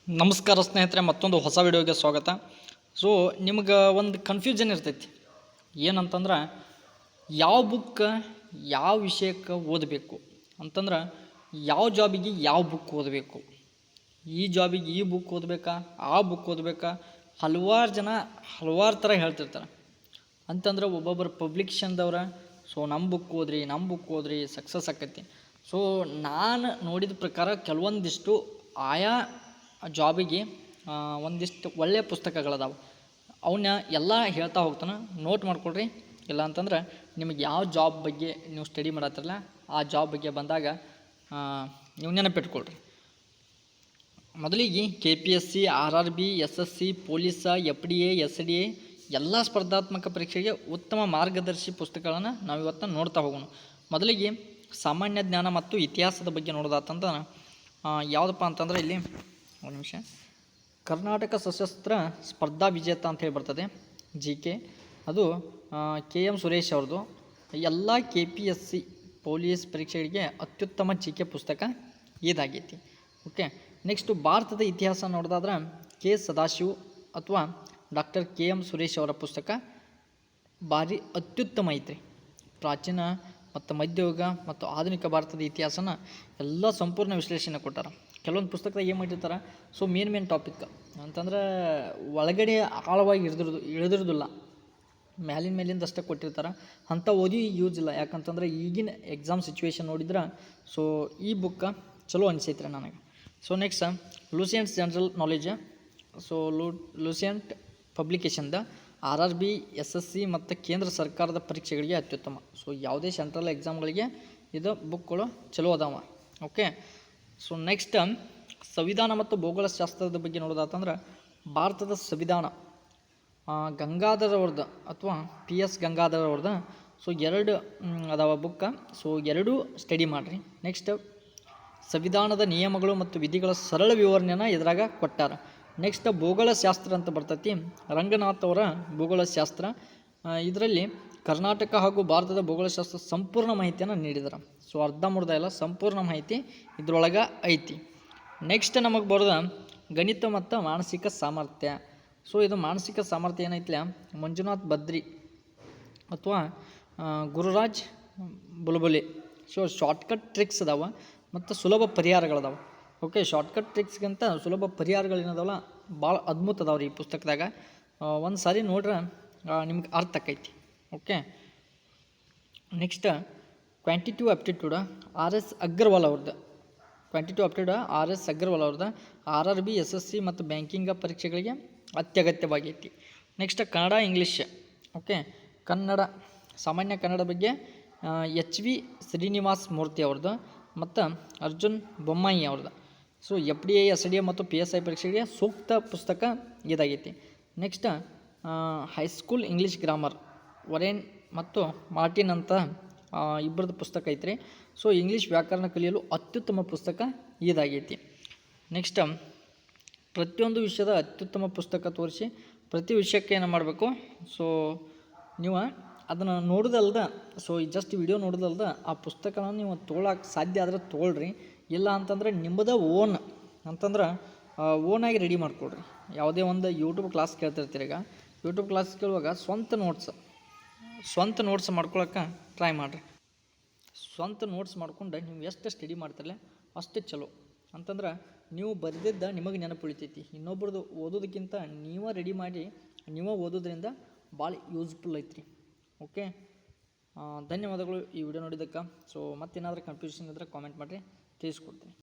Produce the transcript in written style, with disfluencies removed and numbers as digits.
ನಮಸ್ಕಾರ ಸ್ನೇಹಿತರೆ, ಮತ್ತೊಂದು ಹೊಸ ವಿಡಿಯೋಗೆ ಸ್ವಾಗತ. ಸೊ ನಿಮ್ಗೆ ಒಂದು ಕನ್ಫ್ಯೂಷನ್ ಇರ್ತೈತಿ ಏನಂತಂದ್ರೆ ಯಾವ ಬುಕ್ ಯಾವ ವಿಷಯಕ್ಕೆ ಓದಬೇಕು ಅಂತಂದ್ರೆ ಯಾವ ಜಾಬಿಗೆ ಯಾವ ಬುಕ್ ಓದಬೇಕು, ಈ ಜಾಬಿಗೆ ಈ ಬುಕ್ ಓದಬೇಕಾ ಆ ಬುಕ್ ಓದಬೇಕಾ, ಹಲವಾರು ಜನ ಹಲವಾರು ಥರ ಹೇಳ್ತಿರ್ತಾರೆ. ಅಂತಂದ್ರೆ ಒಬ್ಬೊಬ್ಬರು ಪಬ್ಲಿಕೇಶನ್ದವ್ರ ಸೊ ನಮ್ಮ ಬುಕ್ ಓದ್ರಿ ಸಕ್ಸಸ್ ಆಕೈತಿ. ಸೊ ನಾನು ನೋಡಿದ ಪ್ರಕಾರ ಕೆಲವೊಂದಿಷ್ಟು ಆಯಾ ಜಾಬಿಗೆ ಒಂದಿಷ್ಟು ಒಳ್ಳೆಯ ಪುಸ್ತಕಗಳದಾವೆ. ಅವನ್ನ ಎಲ್ಲ ಹೇಳ್ತಾ ಹೋಗ್ತಾನೆ, ನೋಟ್ ಮಾಡ್ಕೊಳ್ರಿ. ಇಲ್ಲ ಅಂತಂದ್ರೆ ನಿಮಗೆ ಯಾವ ಜಾಬ್ ಬಗ್ಗೆ ನೀವು ಸ್ಟಡಿ ಮಾಡತ್ತಿರಲ್ಲ ಆ ಜಾಬ್ ಬಗ್ಗೆ ಬಂದಾಗ ನೀವು ನೆನಪಿಟ್ಕೊಳ್ರಿ. ಮೊದಲಿಗೆ KPSC, RRB, SSC, ಪೊಲೀಸ, FDA, SDA ಎಲ್ಲ ಸ್ಪರ್ಧಾತ್ಮಕ ಪರೀಕ್ಷೆಗೆ ಉತ್ತಮ ಮಾರ್ಗದರ್ಶಿ ಪುಸ್ತಕಗಳನ್ನು ನಾವು ಇವತ್ತು ನೋಡ್ತಾ ಹೋಗೋಣ. ಮೊದಲಿಗೆ ಸಾಮಾನ್ಯ ಜ್ಞಾನ ಮತ್ತು ಇತಿಹಾಸದ ಬಗ್ಗೆ ನೋಡೋದಾತಂದ್ರೆ ಯಾವುದಪ್ಪ ಅಂತಂದರೆ ಇಲ್ಲಿ ಒಂದು ನಿಮಿಷ, ಕರ್ನಾಟಕ ಸಶಸ್ತ್ರ ಸ್ಪರ್ಧಾ ವಿಜೇತ ಅಂತ ಹೇಳಿ ಬರ್ತದೆ GK, ಅದು KM ಸುರೇಶ್ ಅವ್ರದ್ದು. ಎಲ್ಲ KPSC ಪೊಲೀಸ್ ಪರೀಕ್ಷೆಗಳಿಗೆ ಅತ್ಯುತ್ತಮ GK ಪುಸ್ತಕ ಇದಾಗೈತಿ. ಓಕೆ, ನೆಕ್ಸ್ಟು ಭಾರತದ ಇತಿಹಾಸ ನೋಡೋದಾದ್ರೆ K ಸದಾಶಿವ್ ಅಥವಾ ಡಾಕ್ಟರ್ KM ಸುರೇಶ್ ಅವರ ಪುಸ್ತಕ ಭಾರಿ ಅತ್ಯುತ್ತಮ ಐತ್ರಿ. ಪ್ರಾಚೀನ ಮತ್ತು ಮಧ್ಯಯುಗ ಮತ್ತು ಆಧುನಿಕ ಭಾರತದ ಇತಿಹಾಸನ ಎಲ್ಲ ಸಂಪೂರ್ಣ ವಿಶ್ಲೇಷಣೆ ಕೊಟ್ಟಾರ. ಕೆಲವೊಂದು ಪುಸ್ತಕದಾಗ ಏನು ಮಾಡಿರ್ತಾರೆ, ಸೊ ಮೇನ್ ಟಾಪಿಕ್ ಅಂತಂದ್ರೆ ಒಳಗಡೆ ಆಳವಾಗಿ ಇಳಿದಿರೋದಿಲ್ಲ, ಮೇಲಿಂದ ಅಷ್ಟೇ ಕೊಟ್ಟಿರ್ತಾರೆ. ಅಂಥ ಓದಿ ಯೂಸ್ ಇಲ್ಲ. ಯಾಕಂತಂದ್ರೆ ಈಗಿನ ಎಕ್ಸಾಮ್ ಸಿಚುವೇಶನ್ ನೋಡಿದ್ರೆ ಸೊ ಈ ಬುಕ್ಕ ಚಲೋ ಅನಿಸೈತ್ರಿ ನನಗೆ. So next Lucent's general knowledge, so Lucent ಪಬ್ಲಿಕೇಶನ್ದ RRB, SSC ಮತ್ತು ಕೇಂದ್ರ ಸರ್ಕಾರದ ಪರೀಕ್ಷೆಗಳಿಗೆ ಅತ್ಯುತ್ತಮ. ಸೊ ಯಾವುದೇ ಸೆಂಟ್ರಲ್ ಎಕ್ಸಾಮ್ಗಳಿಗೆ ಇದು ಬುಕ್ಗಳು ಚಲೋ ಅದಾವ. ಓಕೆ, ಸೊ ನೆಕ್ಸ್ಟ್ ಸಂವಿಧಾನ ಮತ್ತು ಭೂಗೋಳಶಾಸ್ತ್ರದ ಬಗ್ಗೆ ನೋಡೋದಾತಂದ್ರೆ ಭಾರತದ ಸಂವಿಧಾನ ಗಂಗಾಧರ್ ಅವ್ರದ್ದು ಅಥವಾ PS ಗಂಗಾಧರ್ ಅವ್ರದ್ದು. ಸೊ ಎರಡು ಅದಾವ ಬುಕ್ಕ, ಸೊ ಎರಡೂ ಸ್ಟಡಿ ಮಾಡಿರಿ. ನೆಕ್ಸ್ಟ್ ಸಂವಿಧಾನದ ನಿಯಮಗಳು ಮತ್ತು ವಿಧಿಗಳ ಸರಳ ವಿವರಣೆಯನ್ನು ಇದ್ರಾಗ ಕೊಟ್ಟಾರ. ನೆಕ್ಸ್ಟ್ ಭೂಗೋಳಶಾಸ್ತ್ರ ಅಂತ ಬರ್ತೈತಿ, ರಂಗನಾಥ್ ಅವರ ಭೂಗೋಳಶಾಸ್ತ್ರ. ಇದರಲ್ಲಿ ಕರ್ನಾಟಕ ಹಾಗೂ ಭಾರತದ ಭೂಗೋಳಶಾಸ್ತ್ರ ಸಂಪೂರ್ಣ ಮಾಹಿತಿಯನ್ನು ನೀಡಿದ್ದಾರೆ. ಸೊ ಅರ್ಧಂಬರ್ಧ ಎಲ್ಲ ಸಂಪೂರ್ಣ ಮಾಹಿತಿ ಇದ್ರೊಳಗೆ ಐತಿ. ನೆಕ್ಸ್ಟ್ ನಮಗೆ ಬರೋದು ಗಣಿತ ಮತ್ತು ಮಾನಸಿಕ ಸಾಮರ್ಥ್ಯ. ಸೊ ಇದು ಮಾನಸಿಕ ಸಾಮರ್ಥ್ಯ ಏನೈತಿಲ್ಲ, ಮಂಜುನಾಥ್ ಬದ್ರಿ ಅಥವಾ Gururaj Bulbule. So shortcut tricks ಅದಾವ ಮತ್ತು ಸುಲಭ ಪರಿಹಾರಗಳದಾವೆ. ಓಕೆ, ಶಾರ್ಟ್ಕಟ್ ಟ್ರಿಕ್ಸ್ಗಿಂತ ಸುಲಭ ಪರಿಹಾರಗಳೇನದಾವಲ್ಲ ಭಾಳ ಅದ್ಭುತ ಅದಾವ್ರಿ ಈ ಪುಸ್ತಕದಾಗ. ಒಂದು ಸಾರಿ ನೋಡ್ರೆ ನಿಮ್ಗೆ ಅರ್ಥ ಆಕೈತಿ. Okay, next quantitative aptitude RS Agarwal ಅವ್ರದ್ದು. ಕ್ವಾಂಟಿಟಿವ್ ಆಪ್ಟಿಟ್ಯೂಡ್ RS ಅಗ್ರವಾಲ್ ಅವ್ರದ್ದು RRB, SSC ಮತ್ತು ಬ್ಯಾಂಕಿಂಗ್ ಪರೀಕ್ಷೆಗಳಿಗೆ ಅತ್ಯಗತ್ಯವಾಗೈತಿ. Next Kannada English. Okay, Kannada ಸಾಮಾನ್ಯ ಕನ್ನಡ ಬಗ್ಗೆ HV ಶ್ರೀನಿವಾಸ್ ಮೂರ್ತಿ ಅವ್ರದ್ದು ಮತ್ತು ಅರ್ಜುನ್ ಬೊಮ್ಮಾಯಿ ಅವ್ರದ್ದು. ಸೊ FDA, SDA ಮತ್ತು PSI ಪರೀಕ್ಷೆಗೆ ಸೂಕ್ತ ಪುಸ್ತಕ ಇದಾಗೈತಿ. ನೆಕ್ಸ್ಟ್ ಹೈಸ್ಕೂಲ್ ಇಂಗ್ಲೀಷ್ ಗ್ರಾಮರ್ ವರೇನ್ ಮತ್ತು ಮಾರ್ಟಿನ್ ಅಂತ ಇಬ್ಬರದ್ದು ಪುಸ್ತಕ ಐತ್ರಿ. ಸೊ ಇಂಗ್ಲೀಷ್ ವ್ಯಾಕರಣ ಕಲಿಯಲು ಅತ್ಯುತ್ತಮ ಪುಸ್ತಕ ಇದಾಗೈತಿ. ನೆಕ್ಸ್ಟ್ ಪ್ರತಿಯೊಂದು ವಿಷಯದ ಅತ್ಯುತ್ತಮ ಪುಸ್ತಕ ತೋರಿಸಿ ಪ್ರತಿ ವಿಷಯಕ್ಕೆ ಏನು ಮಾಡಬೇಕು, ಸೊ ನೀವು ಅದನ್ನು ನೋಡೋದಲ್ದ, ಸೊ ಜಸ್ಟ್ ವಿಡಿಯೋ ನೋಡೋದಲ್ದ ಆ ಪುಸ್ತಕನ ನೀವು ತೊಗೊಳಕ್ಕೆ ಸಾಧ್ಯ ಆದರೆ ತೊಗೊಳ್ರಿ. ಇಲ್ಲ ಅಂತಂದರೆ ನಿಮ್ಮದೇ ಓನ್ ಅಂತಂದ್ರೆ ಓನಾಗಿ ರೆಡಿ ಮಾಡ್ಕೊಳ್ರಿ. ಯಾವುದೇ ಒಂದು ಯೂಟ್ಯೂಬ್ ಕ್ಲಾಸ್ ಕೇಳ್ತಿರ್ತೀರಿ, ಈಗ ಯೂಟ್ಯೂಬ್ ಕ್ಲಾಸ್ ಕೇಳುವಾಗ ಸ್ವಂತ ನೋಟ್ಸ್ ಮಾಡ್ಕೊಳಕ್ಕೆ ಟ್ರೈ ಮಾಡಿರಿ. ಸ್ವಂತ ನೋಟ್ಸ್ ಮಾಡ್ಕೊಂಡು ನೀವು ಎಷ್ಟು ಸ್ಟಡಿ ಮಾಡ್ತಿರಲ್ಲ ಅಷ್ಟು ಚಲೋ. ಅಂತಂದ್ರೆ ನೀವು ಬರೆದಿದ್ದ ನಿಮಗೆ ನೆನಪು ಉಳಿತೈತಿ. ಇನ್ನೊಬ್ರದ್ದು ಓದೋದಕ್ಕಿಂತ ನೀವೇ ರೆಡಿ ಮಾಡಿ ನೀವೇ ಓದೋದ್ರಿಂದ ಭಾಳ ಯೂಸ್ಫುಲ್ ಐತ್ರಿ. ಓಕೆ, ಧನ್ಯವಾದಗಳು ಈ ವಿಡಿಯೋ ನೋಡಿದ್ದಕ್ಕೆ. ಸೊ ಮತ್ತೇನಾದರೂ ಕನ್ಫ್ಯೂಷನ್ ಇದ್ದರೆ ಕಾಮೆಂಟ್ ಮಾಡಿರಿ, ತಿಳಿಸ್ಕೊಡ್ತೀನಿ.